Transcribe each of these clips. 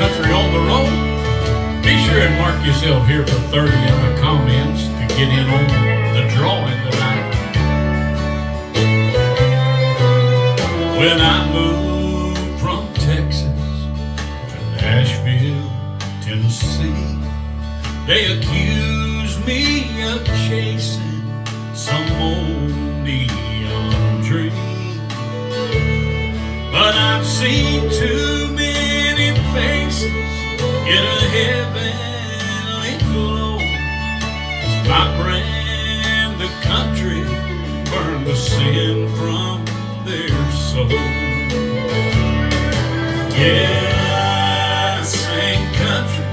country on the road. Be sure and mark yourself here for 30 in the comments to get in on the drawing tonight. When I moved from Texas to Nashville, Tennessee, they accused me of chasing some old neon dream. But I've seen too many faces in a heavenly glow. As my brand of country burn the sin from their soul. Yeah, I sing country,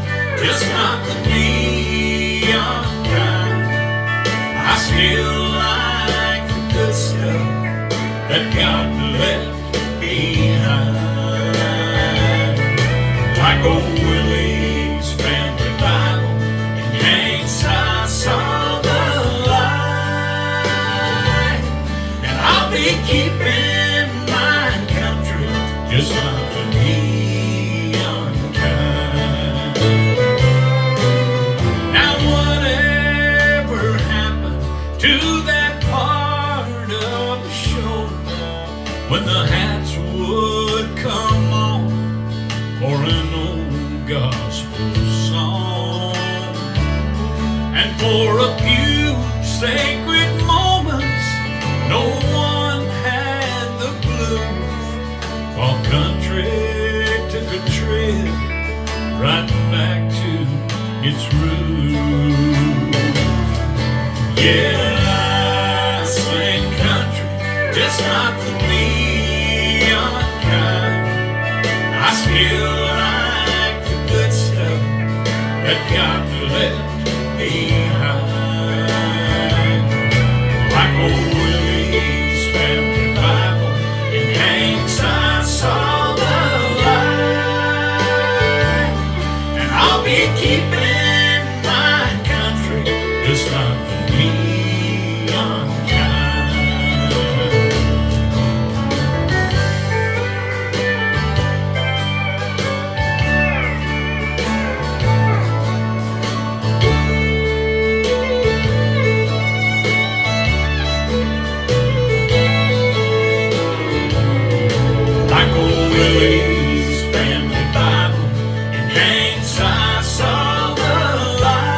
just not the neon kind. I still like the good stuff that God left behind. Like old Willie's family Bible and Hank's I saw the light. And I'll be keeping my country just like the neon kind. Now whatever happened to that part of the show when the hats would come on for an old gospel song, and for a few sacred moments no one had the blues, while country took a trip right back to its roots. Yeah, I sing country, just not the neon kind. I still like the good stuff that God left behind. Like old Willie's family Bible and Hank's I saw the light. And I'll be keeping my country just like the neon kind. Like old Willie's family Bible and Hank's I saw the light.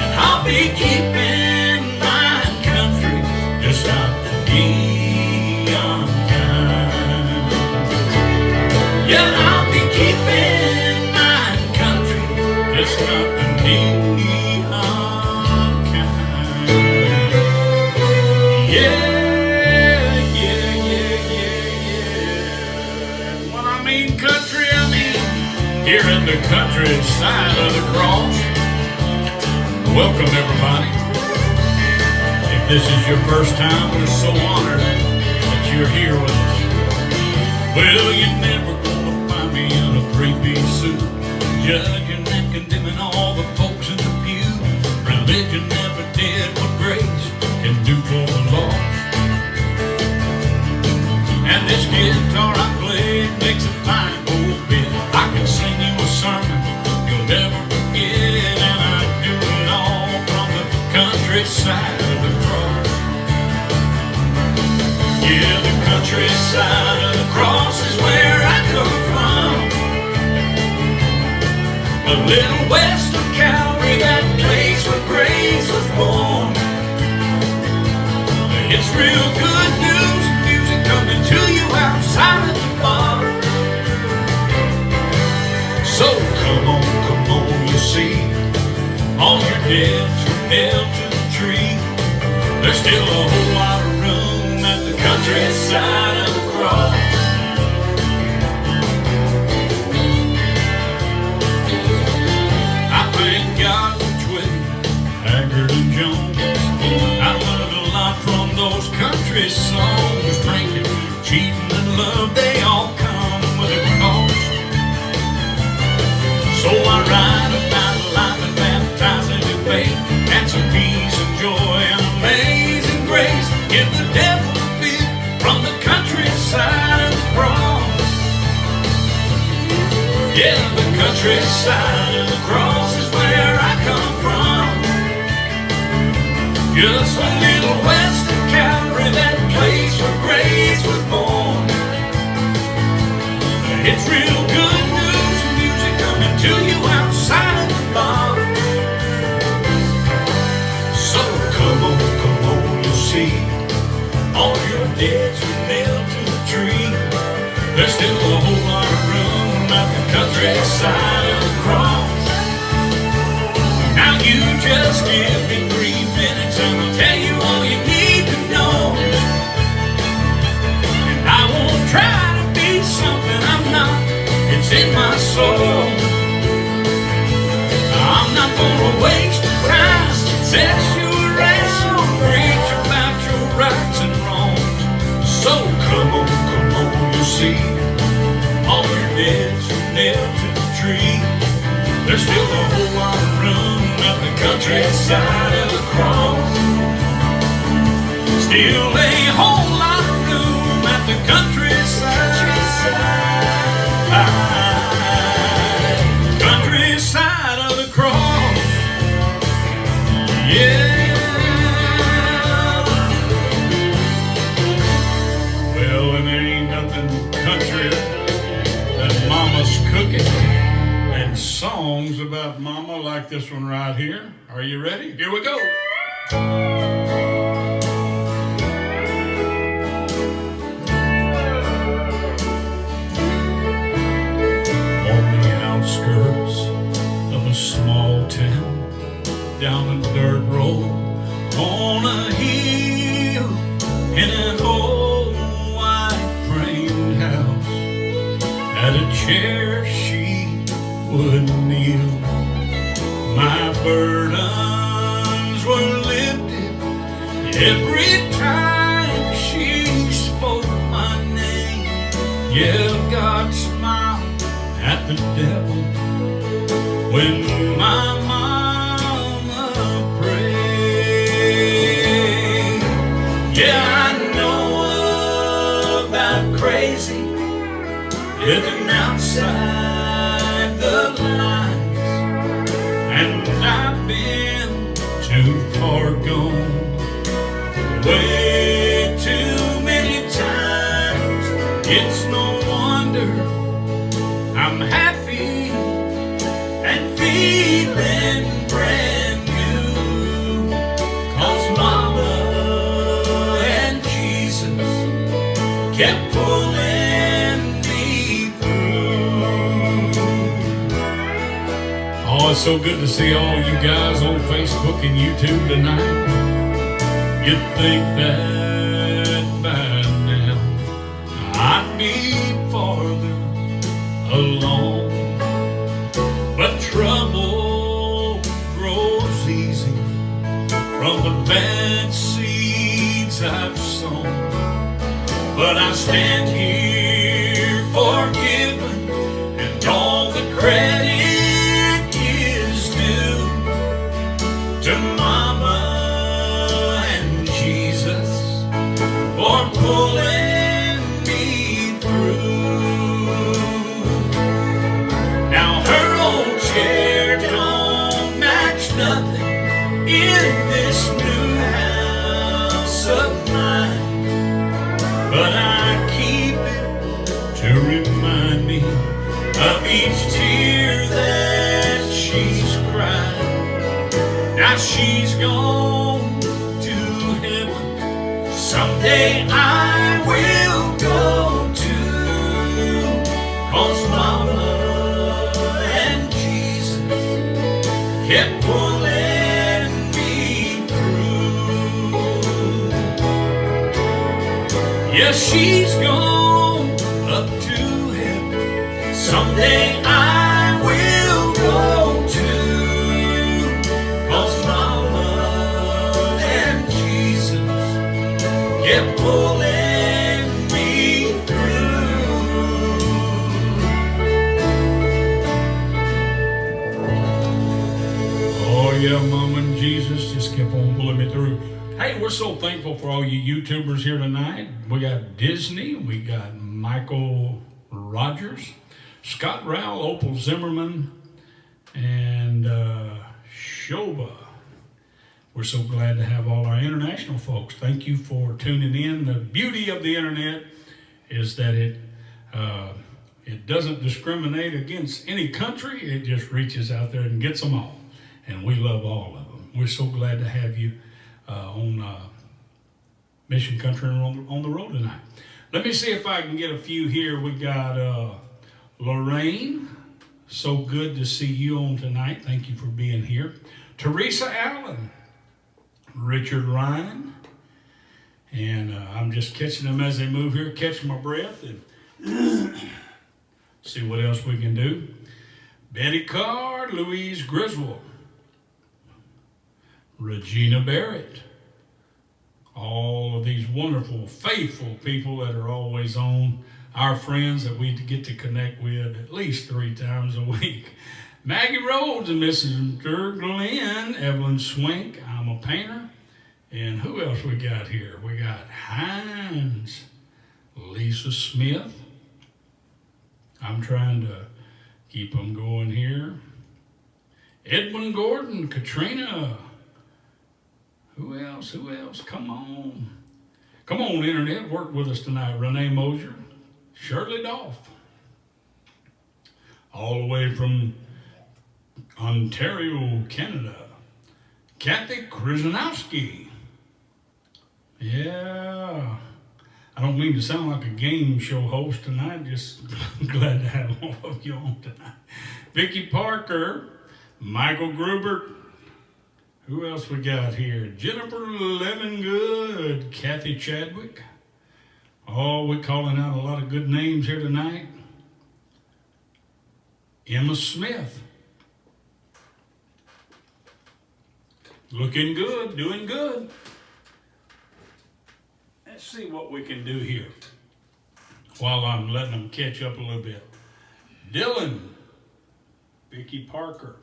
And I'll be keeping my country just like the neon kind. Yeah, I'll be keeping my country just like the neon kind. Yeah. When I mean country, I mean here in the countryside of the cross. Welcome everybody. If this is your first time, we're so honored that you're here with us. Well, you're never gonna find me in a three-piece suit, judging and condemning all the folks in the pew. Religion never did what grace can do for the lost. And this guitar I play makes a fine old bit. I can sing you a sermon you'll never forget, and I do it all from the countryside of the cross. Yeah, the countryside of the cross is where I come from. A little west of Calvary, that place where grace was born. It's real good news, music coming to you outside of the bar. So come on, you see, all your debts are nailed to the tree. There's still a whole lot of room at the countryside of the cross. I thank God for Twitter, Haggard and Jones. I learned a lot from those country songs. Drinking, cheating, and love, they all come with a cost. So I write about life and baptizing in faith, and some peace and joy and amazing grace. Give the devil a bit from the countryside of the cross. countryside of the cross is where I come from. Just a little west of Calvary, that place where grace was born. It's real good news music coming to you outside of the bar. So come on, you see, all your debts are nailed to the tree. There's still a whole lot of room at the countryside of the cross. Now you just give me 3 minutes and I'll tell you all you need to know. And I won't try to be something I'm not, it's in my soul. I'm not gonna waste your time, set you around, preach about your rights and wrongs. So come on, you see, all your debts are nailed to the tree. There's still a whole lot of room at the countryside of the cross. Still a whole lot of room at the countryside. Countryside of the cross. Yeah. Well, and there ain't nothing country than Mama's cooking and songs about Mama like this one right here. Are you ready? Here we go. On the outskirts of a small town, down a dirt road, on a hill, in an old white framed house, at a chair she would kneel. My burdens were lifted every time she spoke my name. Yeah, God smiled at the devil when my mama prayed. Yeah, I know about crazy living outside the lines, and I've been too far gone, way too many times. It's no wonder I'm happy and feeling brand new, 'cause Mama and Jesus kept pulling me through. Oh, it's so good to see all you guys on Facebook and YouTube tonight. You'd think that by now I'd be farther along, but trouble grows easy from the bad seeds I've sown. But I stand here forgiven, and all the credit is due to Mama and Jesus for pulling me through. Now her old chair don't match nothing in this new house of mine, but I keep it to remind me of each tear that she's cried. Now she's gone to heaven, someday I will go too, 'cause Mama and Jesus kept pulling me through. Yeah, she's gone up to heaven, someday I will go too, 'cause Mama and Jesus kept pulling me through. Oh yeah, Mama and Jesus just kept on pulling me through. Hey, we're so thankful for all you YouTubers here tonight. We got Disney, we got Michael Rogers, Scott Rowell, Opal Zimmerman, and Shoba. We're so glad to have all our international folks. Thank you for tuning in. The beauty of the internet is that it doesn't discriminate against any country. It just reaches out there and gets them all. And we love all of them. We're so glad to have you on Mission Country and on the road tonight. Let me see if I can get a few here. We got Lorraine. So good to see you on tonight. Thank you for being here. Teresa Allen. Richard Ryan. And I'm just catching them as they move here, catching my breath and see what else we can do. Betty Carr, Louise Griswold, Regina Barrett. All of these wonderful, faithful people that are always on, our friends that we get to connect with at least 3 times a week. Maggie Rhodes and Mrs. Glenn, Evelyn Swink, I'm a painter. And who else we got here? We got Hines, Lisa Smith. I'm trying to keep them going here. Edwin Gordon, Katrina. Who else? Come on. Come on, Internet. Work with us tonight. Renee Mosier, Shirley Dolph. All the way from Ontario, Canada. Kathy Krzyzanowski. Yeah. I don't mean to sound like a game show host tonight. Just glad to have all of you on tonight. Vicki Parker. Michael Gruber. Who else we got here? Jennifer Lemongood. Kathy Chadwick. Oh, we're calling out a lot of good names here tonight. Emma Smith. Looking good, doing good. Let's see what we can do here while I'm letting them catch up a little bit. Dylan, Vicki Parker.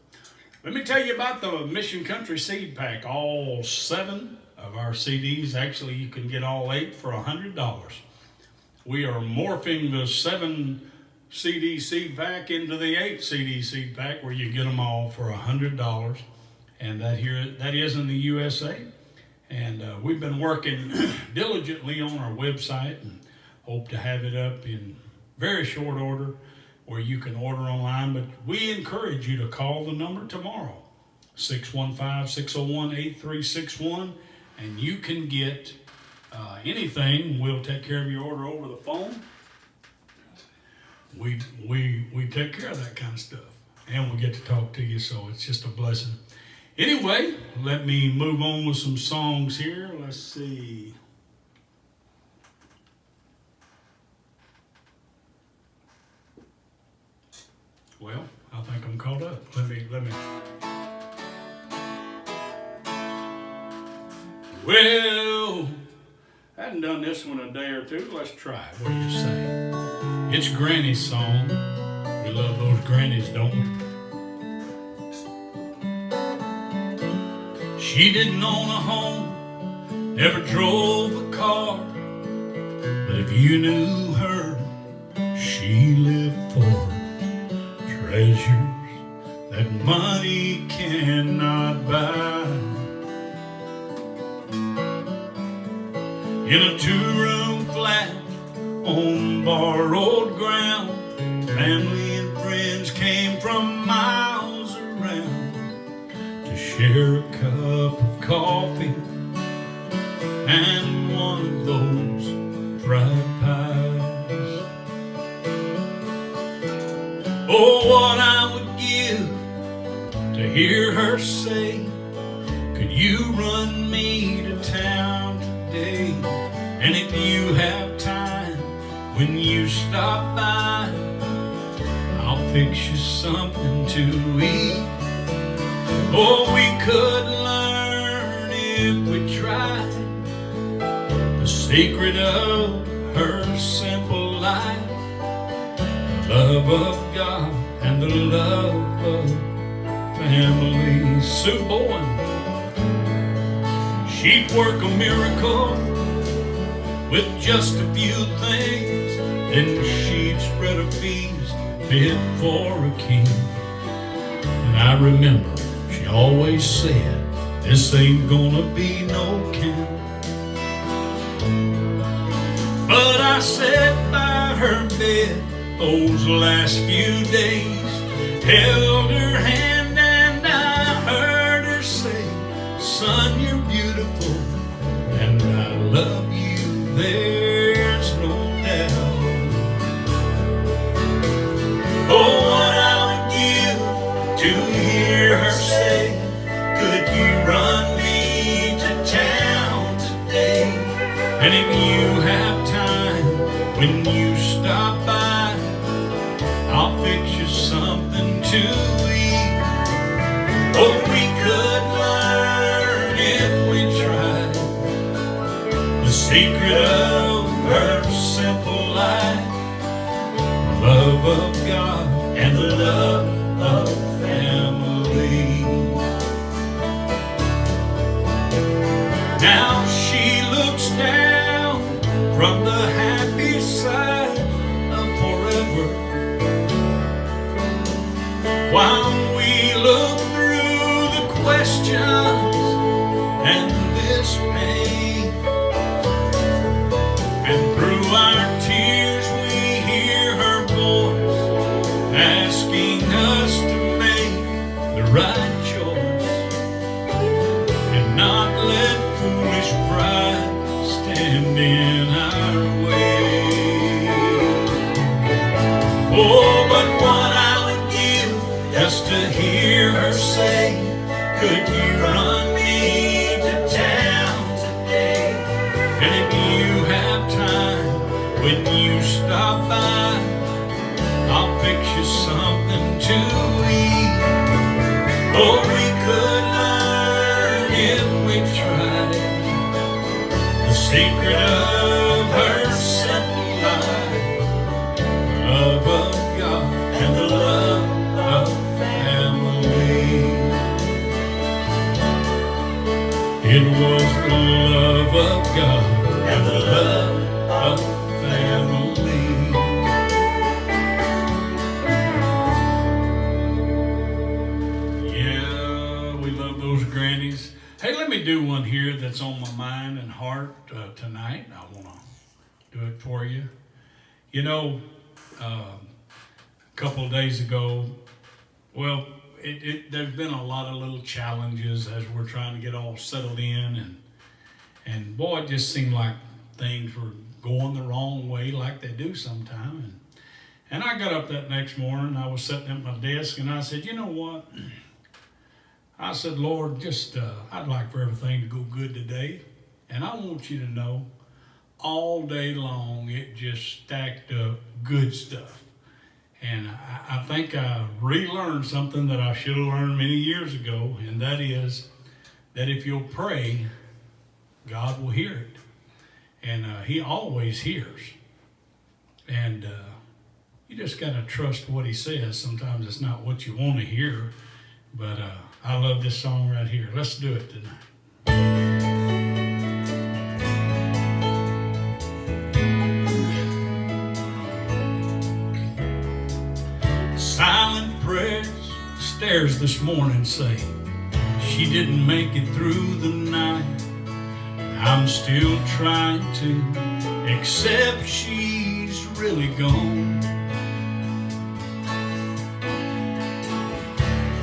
Let me tell you about the Mission Country Seed Pack. All 7 of our CDs. Actually, you can get all 8 for $100. We are morphing the 7 CD seed pack into the 8 CD seed pack where you get them all for $100. And that is in the USA. And we've been working diligently on our website and hope to have it up in very short order where you can order online. But we encourage you to call the number tomorrow, 615-601-8361, and you can get anything. We'll take care of your order over the phone. We take care of that kind of stuff, and we get to talk to you, so it's just a blessing. Anyway, let me move on with some songs here. Let's see. Well, I think I'm caught up. Let me. Well, I hadn't done this one a day or two. Let's try it. What do you say? It's Granny's song. We love those grannies, don't we? She didn't own a home, never drove a car, but if you knew her, she lived for treasures that money cannot buy. In a 2-room flat on borrowed ground, family and friends came from miles around to share a cup of coffee and one of those fried pies. Oh, what I would give to hear her say, could you run me to town today? And if you have time, when you stop by, I'll fix you something to eat. Oh, we could learn if we tried the secret of her simple life, the love of God and the love of family. Sue Bowen, she'd work a miracle with just a few things, then she'd spread a feast fit for a king. And I remember she always said, this ain't gonna be no camp. But I sat by her bed those last few days, held her hand and I heard her say, son, you're beautiful and I love you, there's no doubt. Oh, what I would give to hear her say, could you run me to town today? And if you have time, when you stop by, I'll fix you something to eat. Oh, we could learn if we tried the secret of her simple life, love of God and the love of family. Now she looks down from the happy side of forever, while we look through the questions and this pain. And through our tears we hear her voice asking us to make the right choice and not let foolish pride stand in our way. Oh, but what I would give just to hear her say, could you run me to town today? And if you have time, when you stop by, I'll fix you something to eat. Oh, we could learn if we tried the secret of her simple life, love of God and the love of family. It was the love of God and the love of family. Yeah, we love those grannies. Hey, let me do one here that's on my mind and heart tonight. I want to do it for you. You know, a couple of days ago, well, there's been a lot of little challenges as we're trying to get all settled in, and boy, it just seemed like things were going the wrong way like they do sometimes. And I got up that next morning, I was sitting at my desk, and I said, you know what? I said, Lord, just I'd like for everything to go good today. And I want you to know, all day long, it just stacked up good stuff. And I think I relearned something that I should have learned many years ago, and that is that if you'll pray, God will hear it. And he always hears. And you just got to trust what he says. Sometimes it's not what you want to hear, but I love this song right here. Let's do it tonight. Silent prayers, stairs this morning say she didn't make it through the night. I'm still trying to accept she's really gone.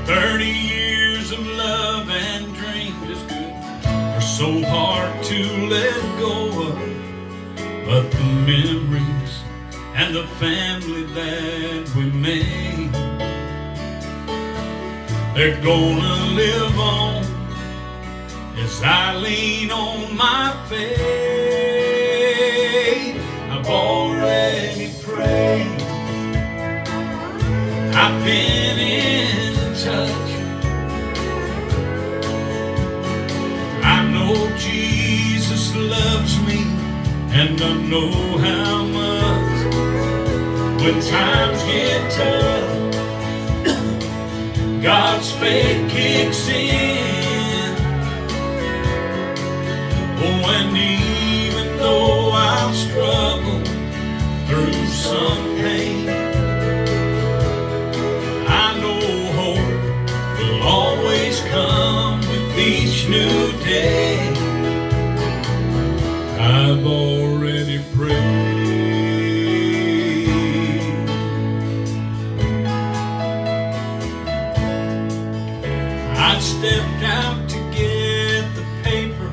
30 years of love and dreams is good, are so hard to let go of, but the memories and the family that we made, they're gonna live on as I lean on my faith. I've already prayed, I've been in touch, I know Jesus loves me, and I know how much when times get tough, God's faith kicks in. Oh, and even though I'll struggle through some pain, I know hope day. I've already prayed. I stepped out to get the paper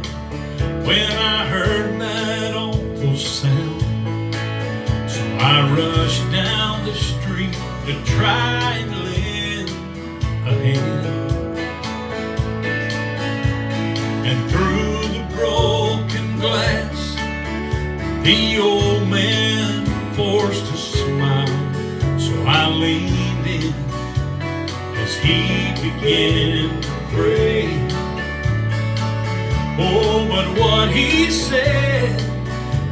when I heard that awful sound. So I rushed down the street to try and lend a hand. And through the broken glass, the old man forced a smile. So I leaned in as he began to pray. Oh, but what he said,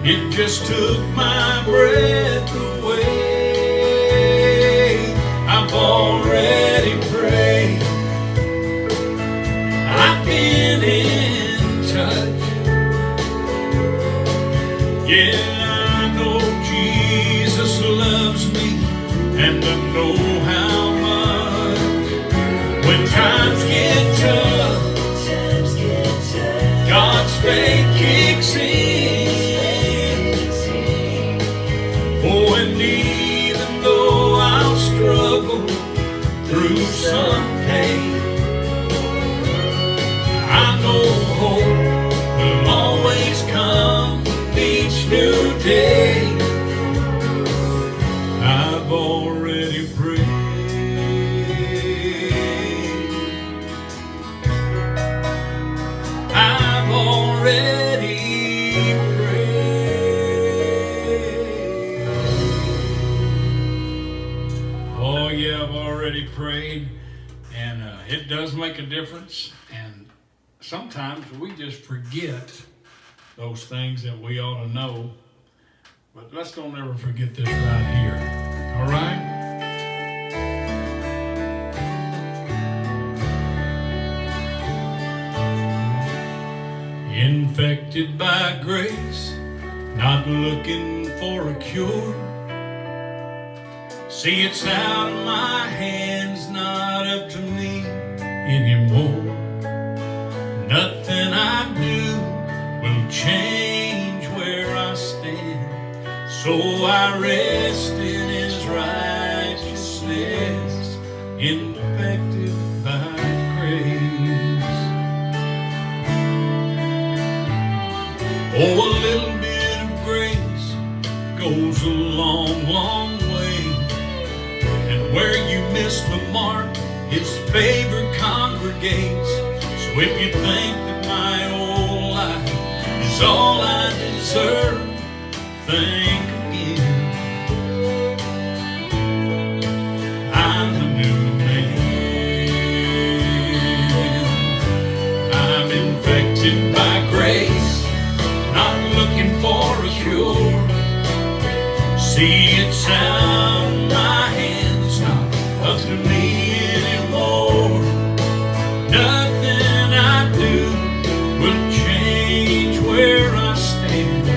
it just took my breath away. I've already prayed. I've been in touch. Yeah, I know Jesus loves me, and I know how much. When times get tough, God's faith kicks in. Oh, and even though I'll struggle through some pain, I know hope will always come each new day. I've already prayed. I've already prayed. Oh yeah, I've already prayed, and it does make a difference. And sometimes we just forget those things that we ought to know. But let's don't ever forget this right here. All right? Infected by grace, not looking for a cure. See, it's out of my hands, not up to me anymore. Nothing I do will change where I stand. So I rest in His righteousness, infected by grace. Oh, a little bit of grace goes a long, long way. And where you miss the mark, His favor congregates. So if you think that my old life is all I deserve, think again. I'm a new man. I'm infected by grace, not looking for a cure. See, it's out of my hands, not up to me anymore. Nothing I do will change where I stand.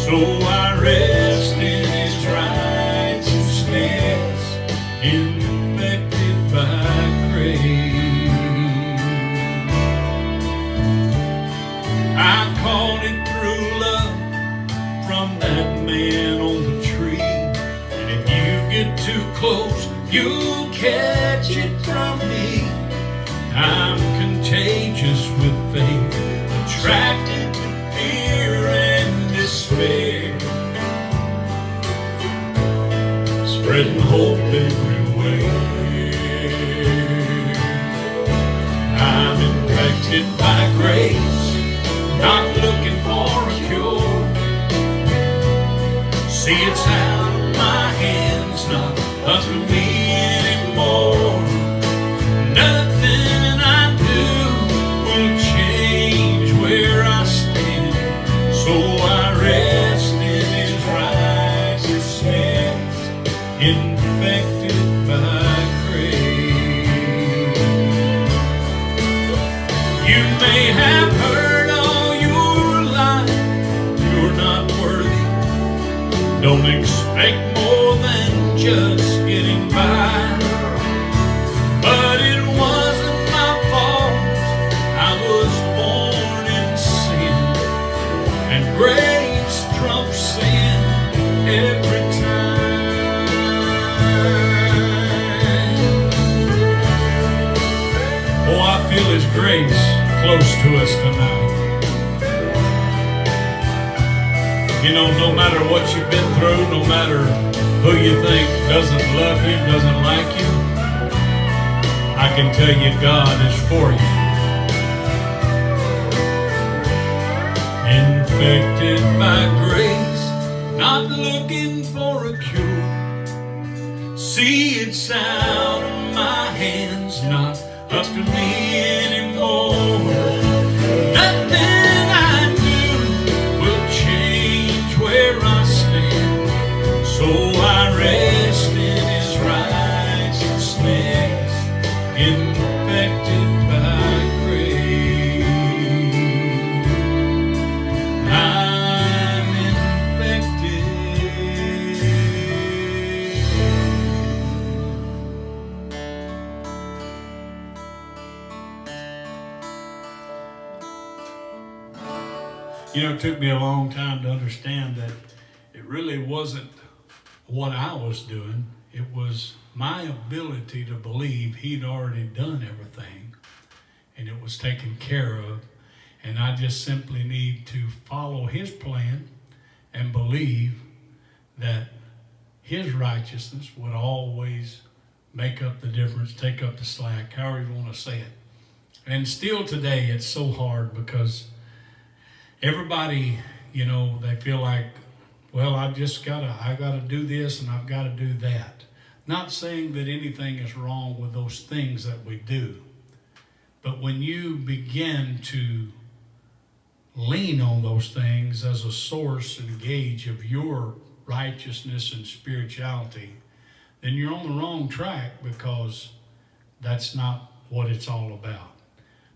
So I rest in His righteousness, infected by grace. I caught it through love from that man on the tree. And if you get too close, you'll catch it from me. I'm contagious with faith, attracted to fear and despair, spreading hope everywhere. I'm infected by grace, not looking for a cure. See, it's out of my hands, not up to me anymore. Nothing I do will change where I stand. So I rest in His righteousness, infected by grace. You may have heard all your life, you're not worthy. Don't expect more than just getting by. But it wasn't my fault, I was born to us tonight. You know, no matter what you've been through, no matter who you think doesn't love you, doesn't like you, I can tell you God is for you. Infected by grace, not looking for a cure. See, it's out of my hands, not up to me anymore. Nothing I do will change where I stand, so I rest in His righteousness, infected by grace. I'm infected. You know, it took me a long time to understand that it really wasn't what I was doing. It was my ability to believe He'd already done everything and it was taken care of. And I just simply need to follow His plan and believe that His righteousness would always make up the difference, take up the slack, however you want to say it. And still today, it's so hard because everybody, you know, they feel like, well, I gotta do this and I've got to do that. Not saying that anything is wrong with those things that we do, but when you begin to lean on those things as a source and gauge of your righteousness and spirituality, then you're on the wrong track, because that's not what it's all about.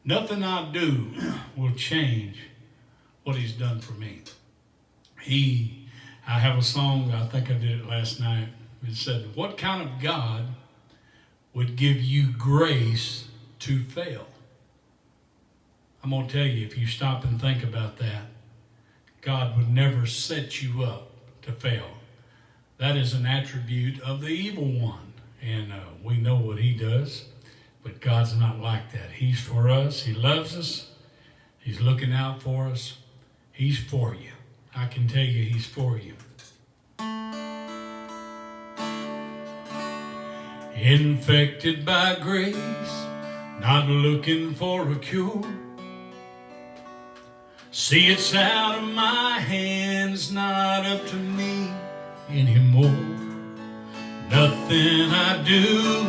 Nothing I do will change what He's done for me. I have a song, I think I did it last night. It said, what kind of God would give you grace to fail? I'm going to tell you, if you stop and think about that, God would never set you up to fail. That is an attribute of the evil one. And we know what he does, but God's not like that. He's for us. He loves us. He's looking out for us. He's for you. I can tell you He's for you. Infected by grace, not looking for a cure. See, it's out of my hands, not up to me anymore. Nothing I do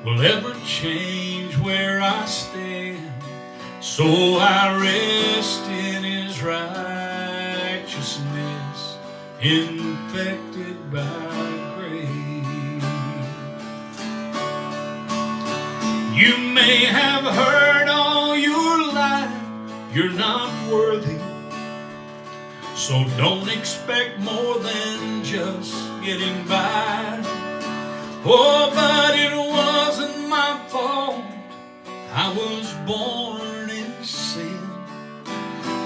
will ever change where I stand, so I rest in His righteousness, infected by grace. You may have heard all your life you're not worthy, so don't expect more than just getting by. Oh, but it wasn't my fault. I was born in sin,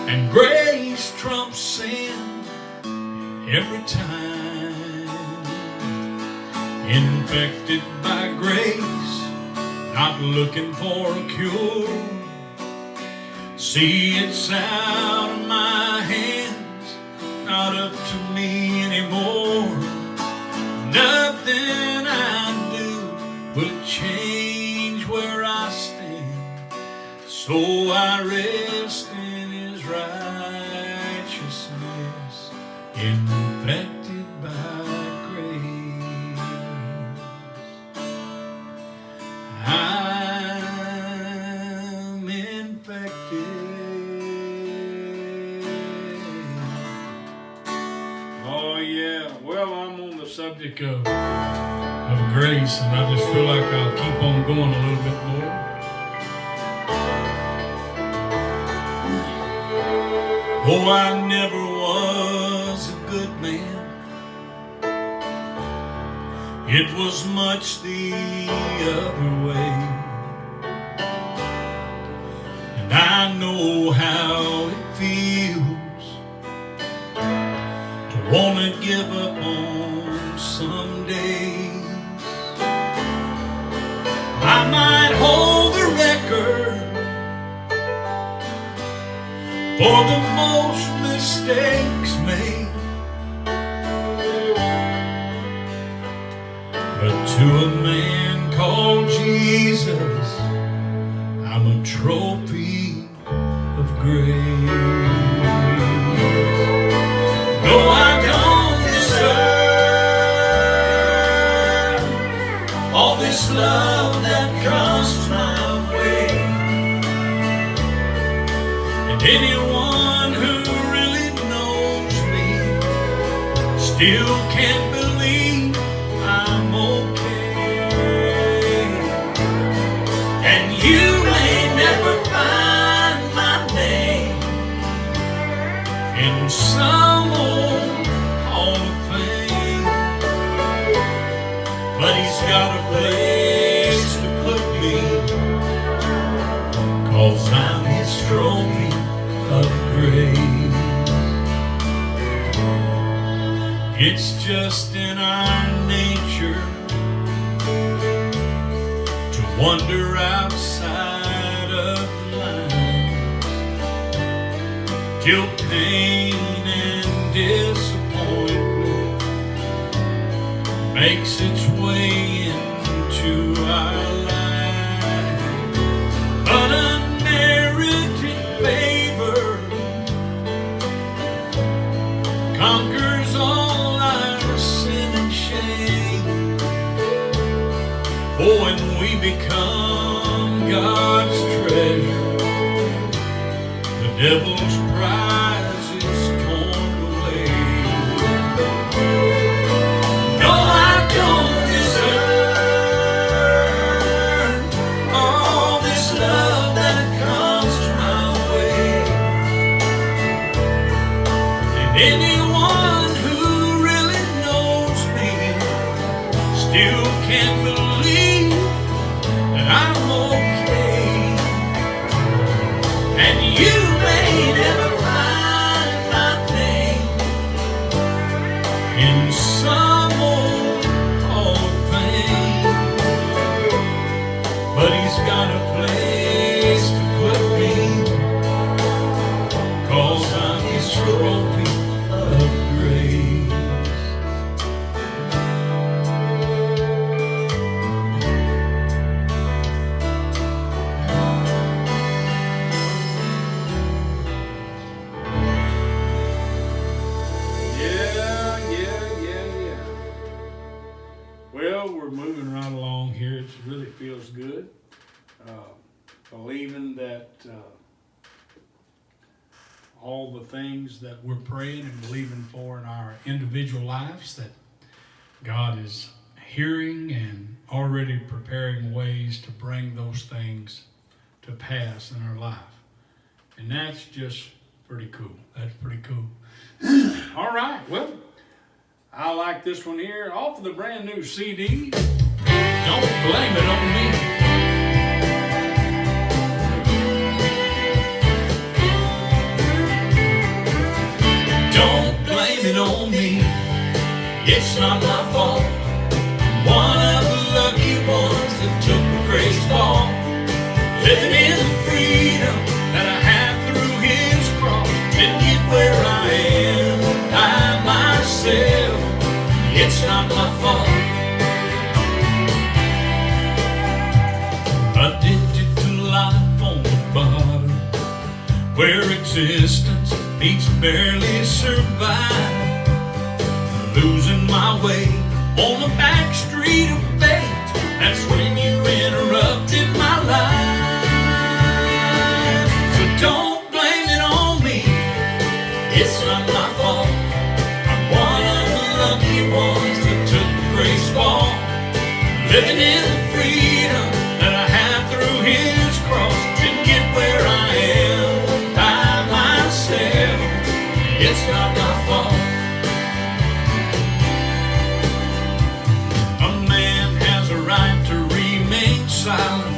and grace trumps sin every time. Infected by grace, not looking for a cure. See, it's out of my hands, not up to me anymore. Nothing I do will change where I stand, so I rest in His righteousness, infected by grace. I'm infected. Oh yeah, well, I'm on the subject of grace, and I just feel like I'll keep on going a little bit more. Oh, I never was a good man. It was much the other way. And I know how it feels to want to give up on some days. I might hold the record for the most mistakes made. But to a man called Jesus, I'm a trophy of grace. No, I don't deserve all this love that comes my way. And anyone who really knows me still can't believe I'm okay. And you may never find my name in some old Hall of Fame, but He's got a place to put me, 'cause I'm His trophy of grace. It's just in our nature to wander outside of lines, till pain and disappointment makes its way into our lives. But unmerited favor conquers all our sin and shame. Oh, when we become God's treasure, the devil's prize is torn away. No, I don't deserve all this love that comes my way. And anyone who really knows me still can't believe that I'm okay. And you may never find my name in some old Hall of Fame, but He's got a place to put me, 'cause I'm His trophy of grace. Yeah. Well, we're moving right along here. It really feels good. Believing that all the things that we're praying and believing for in our individual lives, that God is hearing and already preparing ways to bring those things to pass in our life. And that's just pretty cool. That's pretty cool. All right, well, I like this one here, off of the brand new CD, Don't Blame It On Me. Don't blame it on me, it's not my fault. I'm one of the lucky ones that took the grace fall, living in the freedom that I have through His cross. Didn't get where I am by myself, it's not my fault. Addicted to life on the bottom, where existence beats barely survive. Losing my way on the back street of fate, that's when you interrupted my life. So don't blame it on me, it's not my fault. I'm one of the lucky ones that took the grace fall, living in the freedom that I have through His cross. Didn't get where I am by myself, it's not my fault. A man has a right to remain silent,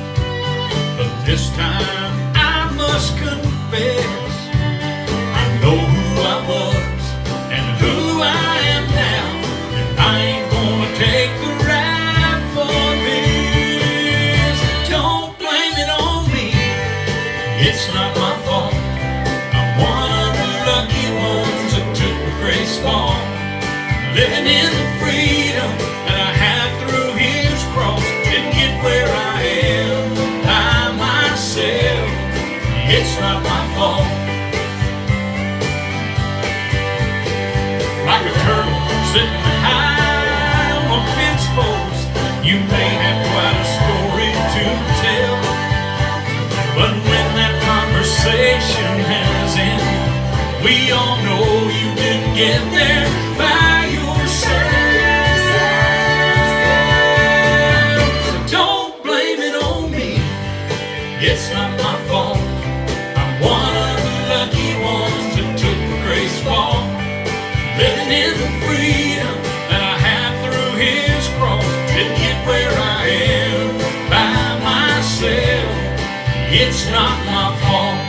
but this time I must confess, I know who I was and who I am now, and I ain't gonna take the rap for this. Don't blame it on me, it's not my fault. I'm one You may have quite a story to tell, but when that conversation has ended, we all know you didn't get there by yourself. So don't blame it on me, it's not my fault. I'm one of the lucky ones that took the grace walk, living in the freedom that I have through His cross. Didn't get where I am by myself, it's not my fault.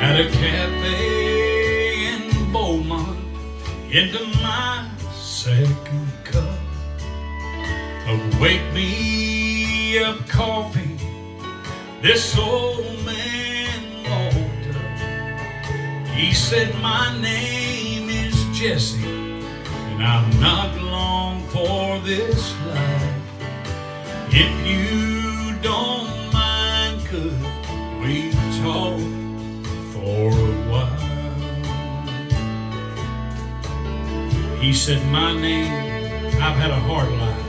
At a cafe in Beaumont, into my second cup of wake me up coffee, this old man walked up. He said, my name is Jesse, and I'm not long for this life. If you don't mind, could we talk for a while? He said, my name, I've had a hard life,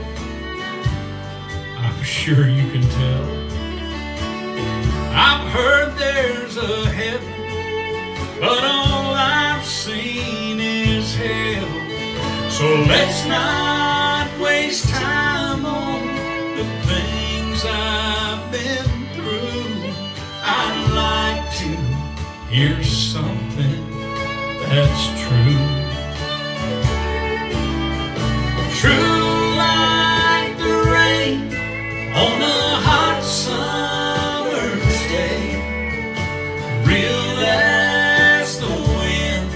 I'm sure you can tell. I've heard there's a heaven, but all I've seen is hell. So let's not waste time on the things I've been through. I'd like to hear something that's true. True like the rain on a hot summer's day, real as the wind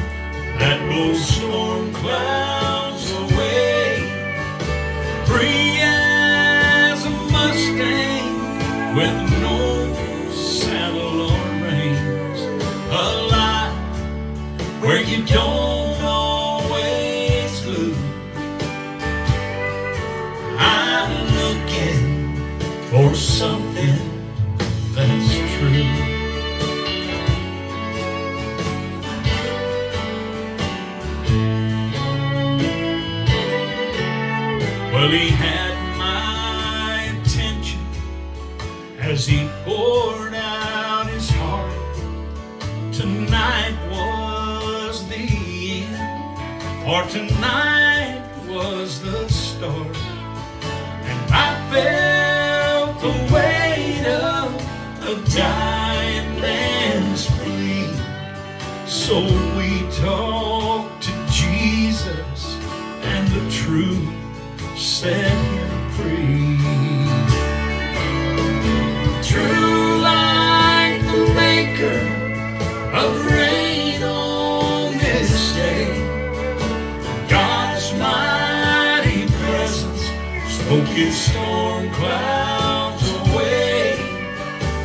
that blows storm clouds away, free as a Mustang with no saddle or reins, a life where you don't always lose. I'm looking for something that's true. Well, he had my attention as he poured out his heart. Tonight was the end, or tonight was the start. And I felt the weight of a dying man's plea. So we talked to Jesus, and the truth set him free. True like the maker of rain on this day, God's mighty presence spoke His storm clouds away.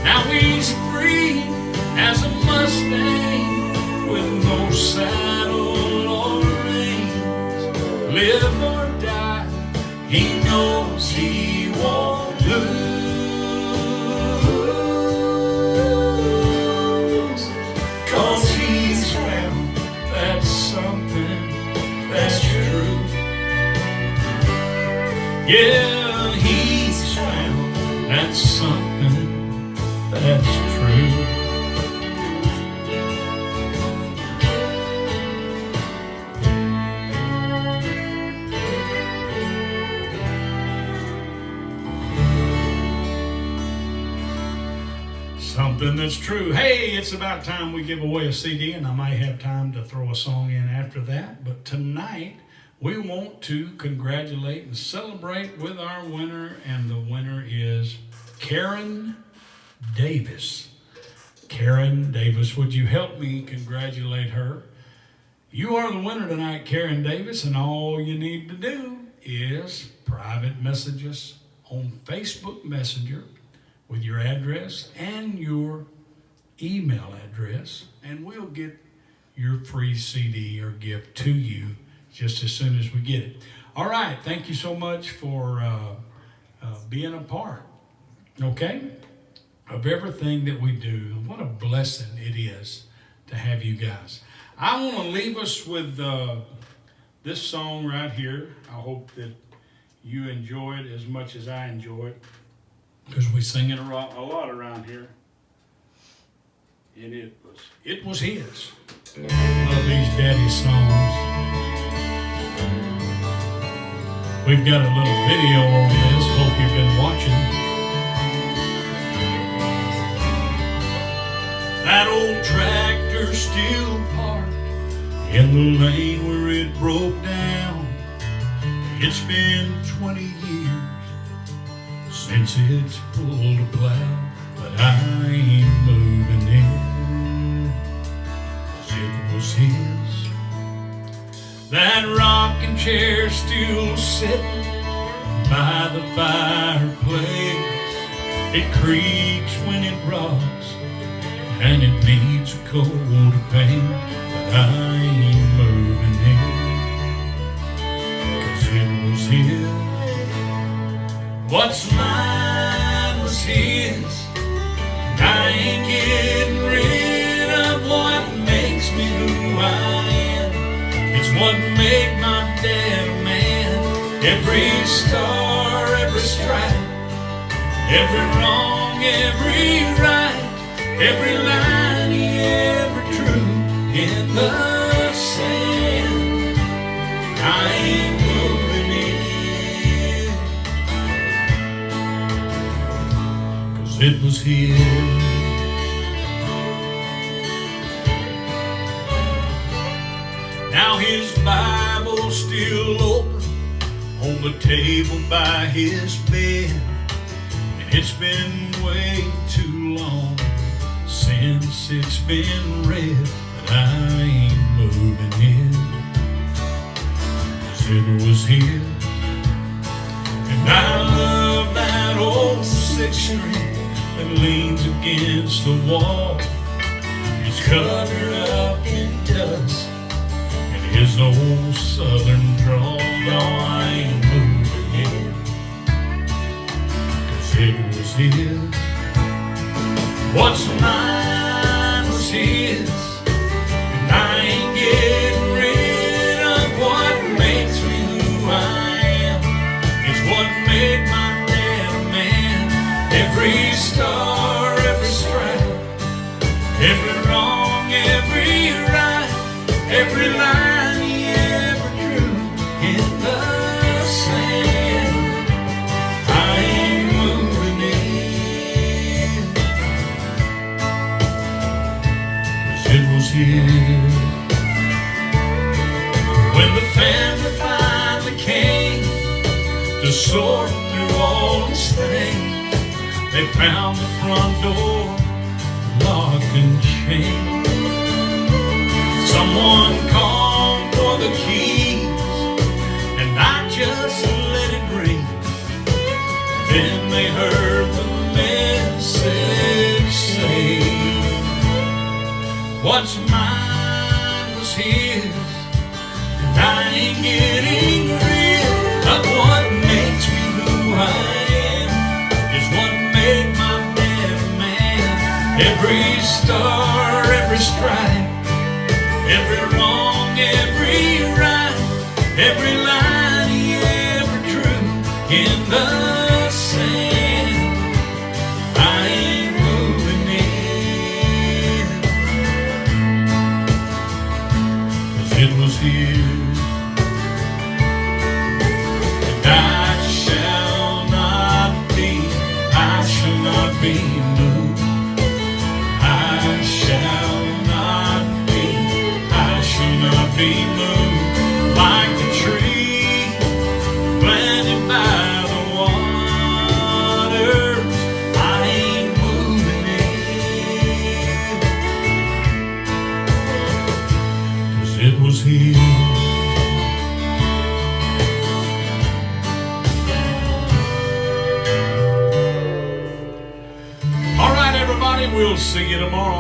Now He's free as a Mustang with no saddle or reins. Live or die, He knows He won't lose, 'cause He's found that's something that's true. Yeah, He's found that's something that's true. Something that's true. Hey, it's about time we give away a CD, and I might have time to throw a song in after that. But tonight, we want to congratulate and celebrate with our winner, and the winner is Karen Davis. Karen Davis, would you help me congratulate her? You are the winner tonight, Karen Davis, and all you need to do is private message us on Facebook Messenger with your address and your email address, and we'll get your free CD or gift to you just as soon as we get it. All right, thank you so much for being a part, okay, of everything that we do. What a blessing it is to have you guys. I want to leave us with this song right here. I hope that you enjoy it as much as I enjoy it, because we sing it a lot around here. And it was his. One of these daddy songs. We've got a little video on this. Hope you've been watching. That old tractor still parked in the lane where it broke down. It's been 20 years since it's pulled a plow, but I ain't moving in. It was his. That rocking chair still sitting by the fireplace. It creaks when it rocks, and it needs a coat of paint, but I ain't moving in, 'cause it was his. What's mine was his. I ain't getting rid of what makes me who I am. It's what made my dad a man. Every star, every stripe, every wrong, every right, every line he ever drew in the sand. I ain't moving in, 'cause it was his. Now his Bible's still open on the table by his bed, and it's been way too long since it's been read, but I ain't moving in, 'cause it was his. And I love that old six string that leans against the wall. It's covered up in dust, his old southern drawl. No, I ain't moving in, 'cause it was his. What's mine was his, and I ain't getting rid of what makes me who I am. It's what made my dad a man. Every star, every stripe, every wrong, every right, every line in the sand. I ain't moving in, 'cause it was his. When the family finally came to sort through all his things, they found the front door locked and chained. Someone called for the keys, and I just let it ring. Then they heard the message say, what's mine was his, and I ain't getting rid of what makes me who I am. It's what made my dad a man. Every star, every stripe, every wrong, every right, every line he ever drew in the sand. I ain't moving in, 'cause it was his. And I shall not be moved. I shall not be moved, like the tree planted by the waters. I ain't moving in, 'cause it was his. we'll see you tomorrow.